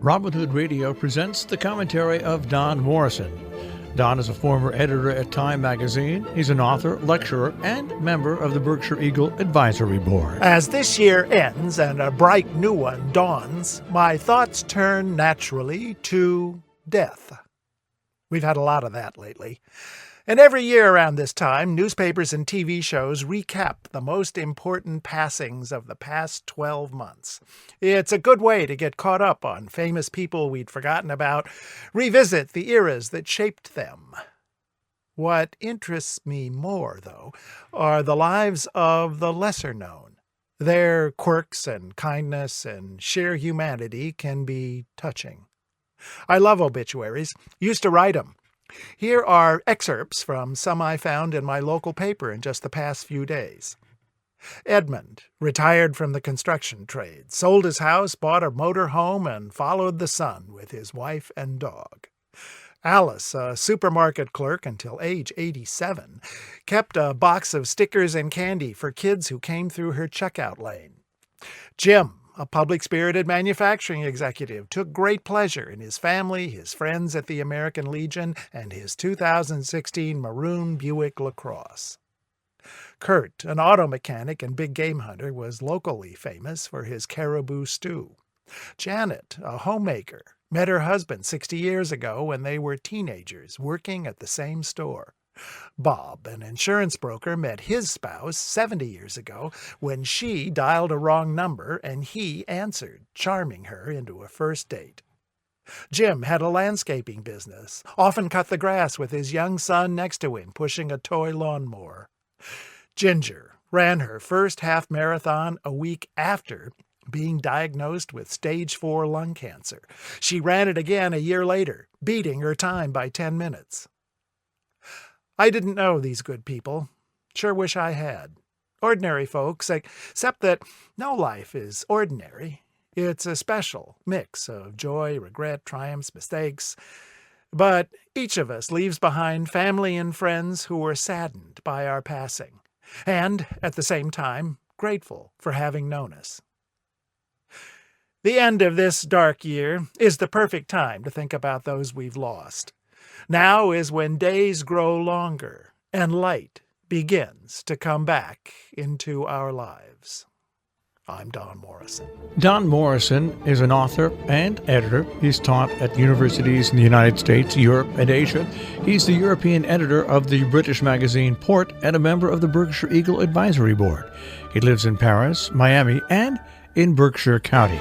Robin Hood Radio presents the commentary of Don Morrison. Don is a former editor at Time magazine. He's an author, lecturer, and member of the Berkshire Eagle Advisory Board. As this year ends and a bright new one dawns, my thoughts turn naturally to death. We've had a lot of that lately. And every year around this time, newspapers and TV shows recap the most important passings of the past 12 months. It's a good way to get caught up on famous people we'd forgotten about, revisit the eras that shaped them. What interests me more, though, are the lives of the lesser known. Their quirks and kindness and sheer humanity can be touching. I love obituaries, used to write them. Here are excerpts from some I found in my local paper in just the past few days. Edmund retired from the construction trade, sold his house, bought a motor home, and followed the sun with his wife and dog. Alice, a supermarket clerk until age 87, kept a box of stickers and candy for kids who came through her checkout lane. Jim, a public-spirited manufacturing executive, took great pleasure in his family, his friends at the American Legion, and his 2016 maroon Buick LaCrosse. Kurt, an auto mechanic and big game hunter, was locally famous for his caribou stew. Janet, a homemaker, met her husband 60 years ago when they were teenagers working at the same store. Bob, an insurance broker, met his spouse 70 years ago when she dialed a wrong number and he answered, charming her into a first date. Jim had a landscaping business, often cut the grass with his young son next to him pushing a toy lawnmower. Ginger ran her first half marathon a week after being diagnosed with stage 4 lung cancer. She ran it again a year later, beating her time by 10 minutes. I didn't know these good people. Sure wish I had. Ordinary folks, except that no life is ordinary. It's a special mix of joy, regret, triumphs, mistakes. But each of us leaves behind family and friends who were saddened by our passing, and, at the same time, grateful for having known us. The end of this dark year is the perfect time to think about those we've lost. Now is when days grow longer and light begins to come back into our lives. I'm Don Morrison. Don Morrison is an author and editor. He's taught at universities in the United States, Europe, and Asia. He's the European editor of the British magazine Port and a member of the Berkshire Eagle Advisory Board. He lives in Paris, Miami, and in Berkshire County.